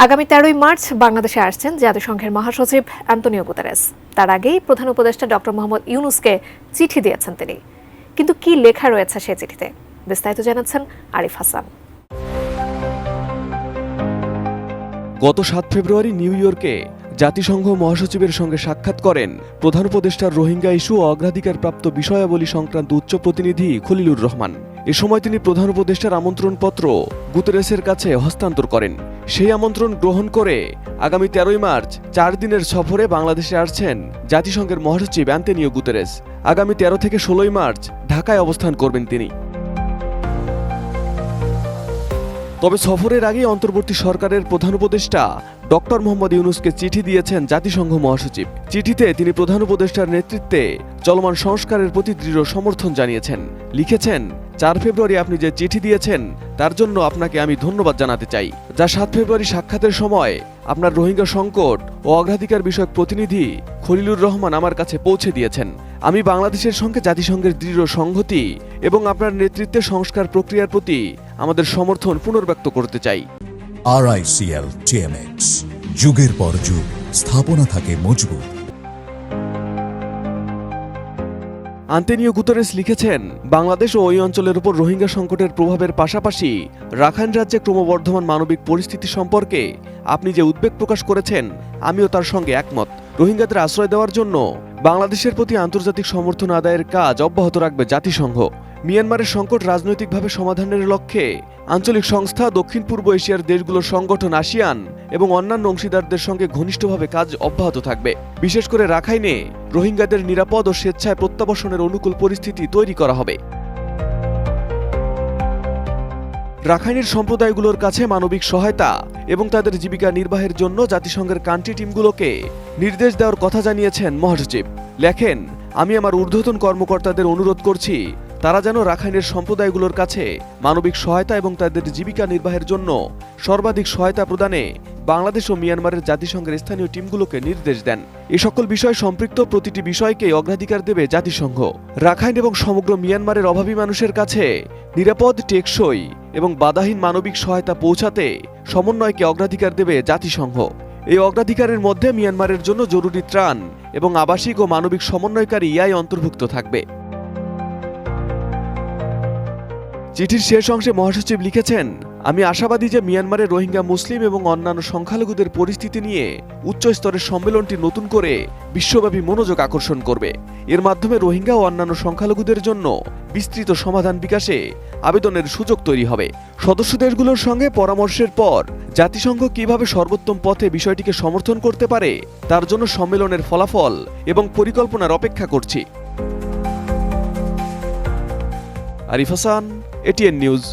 আগামী ১৩ই মার্চ বাংলাদেশে আসছেন জাতিসংঘের মহাসচিব অ্যান্তোনিও গুতেরেস। তার আগেই প্রধান উপদেষ্টা ডক্টর মোহাম্মদ ইউনূসকে চিঠি দিয়েছেন তিনি। কিন্তু কি লেখা রয়েছে সেই চিঠিতে, বিস্তারিত জানাচ্ছেন আরিফ হাসান। গত ৭ ফেব্রুয়ারি নিউ ইয়র্কে জাতিসংঘ মহাসচিবের সঙ্গে সাক্ষাৎ করেন প্রধান উপদেষ্টার রোহিঙ্গা ইস্যু ও অগ্রাধিকারপ্রাপ্ত বিষয়াবলী সংক্রান্ত উচ্চ প্রতিনিধি খলিলুর রহমান। এ সময় তিনি প্রধান উপদেষ্টার আমন্ত্রণপত্র গুতেরেসের কাছে হস্তান্তর করেন। সেই আমন্ত্রণ গ্রহণ করে আগামী ১৩ই মার্চ ৪ দিনের সফরে বাংলাদেশে আসছেন জাতিসংঘের মহাসচিব অ্যান্তোনিও গুতেরেস। আগামী ১৩ থেকে ১৬ই মার্চ ঢাকায় অবস্থান করবেন তিনি। তবে সফরের আগে অন্তর্বর্তী সরকারের প্রধান উপদেষ্টা ডক্টর মোহাম্মদ ইউনূসকে চিঠি দিয়েছেন জাতিসংঘ মহাসচিব। চিঠিতে তিনি প্রধান উপদেষ্টার নেতৃত্বে চলমান সংস্কারের প্রতি দৃঢ় সমর্থন জানিয়েছেন। লিখেছেন, ৪ ফেব্রুয়ারি আপনি যে চিঠি দিয়েছেন তার জন্য আপনাকে আমি ধন্যবাদ জানাতে চাই, যা ৭ ফেব্রুয়ারি সাক্ষাতের সময় আপনার রোহিঙ্গা সংকট ও অগ্রাধিকার বিষয়ক প্রতিনিধি খলিলুর রহমান আমার কাছে পৌঁছে দিয়েছেন। আমি বাংলাদেশের সঙ্গে জাতিসংঘের দৃঢ় সংহতি এবং আপনার নেতৃত্বে সংস্কার প্রক্রিয়ার প্রতি আমাদের সমর্থন পুনর্ব্যক্ত করতে চাই। RICL TMX, যুগের পর যুগ স্থাপনা থাকে মজবুত। অ্যান্তোনিও গুতেরেস লিখেছেন, বাংলাদেশ ও ওই অঞ্চলের উপর রোহিঙ্গা সংকটের প্রভাবের পাশাপাশি রাখাইন রাজ্যে ক্রমবর্ধমান মানবিক পরিস্থিতি সম্পর্কে আপনি যে উদ্বেগ প্রকাশ করেছেন, আমিও তার সঙ্গে একমত। রোহিঙ্গাদের আশ্রয় দেওয়ার জন্য বাংলাদেশের প্রতি আন্তর্জাতিক সমর্থন আদায়ের কাজ অব্যাহত রাখবে জাতিসংঘ। মিয়ানমারের সংকট রাজনৈতিকভাবে সমাধানের লক্ষ্যে আঞ্চলিক সংস্থা, দক্ষিণ পূর্ব এশিয়ার দেশগুলোর সংগঠন আসিয়ান এবং অন্যান্য অংশীদারদের সঙ্গে ঘনিষ্ঠভাবে কাজ অব্যাহত থাকবে। বিশেষ করে রাখাইনে রোহিঙ্গাদের নিরাপদ ও স্বেচ্ছায় প্রত্যাবাসনের অনুকূল পরিস্থিতি তৈরি করা হবে। রাখাইনের সম্প্রদায়গুলোর কাছে মানবিক সহায়তা এবং তাদের জীবিকা নির্বাহের জন্য জাতিসংঘের কান্ট্রি টিমগুলোকে নির্দেশ দেওয়ার কথা জানিয়েছেন মহাসচিব। লেখেন, আমি আমার ঊর্ধ্বতন কর্মকর্তাদের অনুরোধ করছি তারা যেন রাখাইনের সম্প্রদায়গুলোর কাছে মানবিক সহায়তা এবং তাদের জীবিকা নির্বাহের জন্য সর্বাধিক সহায়তা প্রদানে বাংলাদেশ ও মিয়ানমারের জাতিসংঘের স্থানীয় টিমগুলোকে নির্দেশ দেন। এ সকল বিষয় সম্পৃক্ত প্রতিটি বিষয়কে অগ্রাধিকার দেবে জাতিসংঘ। রাখাইন এবং সমগ্র মিয়ানমারের অভাবী মানুষের কাছে নিরাপদ, টেকসই এবং বাধাহীন মানবিক সহায়তা পৌঁছাতে সমন্বয়কে অগ্রাধিকার দেবে জাতিসংঘ। এই অগ্রাধিকারের মধ্যে মিয়ানমারের জন্য জরুরি ত্রাণ এবং আবাসিক ও মানবিক সমন্বয়কারী ইয়াই অন্তর্ভুক্ত থাকবে। চিঠির শেষ অংশে মহাসচিব লিখেছেন, আমি আশাবাদী যে মিয়ানমারের রোহিঙ্গা মুসলিম এবং অন্যান্য সংখ্যালঘুদের পরিস্থিতি নিয়ে উচ্চ স্তরের সম্মেলনটি নতুন করে বিশ্বব্যাপী মনোযোগ আকর্ষণ করবে। এর মাধ্যমে রোহিঙ্গা ও অন্যান্য সংখ্যালঘুদের জন্য বিস্তৃত সমাধান বিকাশে আবেদনের সুযোগ তৈরি হবে। সদস্য দেশগুলোর সঙ্গে পরামর্শের পর জাতিসংঘ কিভাবে সর্বোত্তম পথে বিষয়টিকে সমর্থন করতে পারে তার জন্য সম্মেলনের ফলাফল এবং পরিকল্পনার অপেক্ষা করছি। Arif Hasan, ATN news.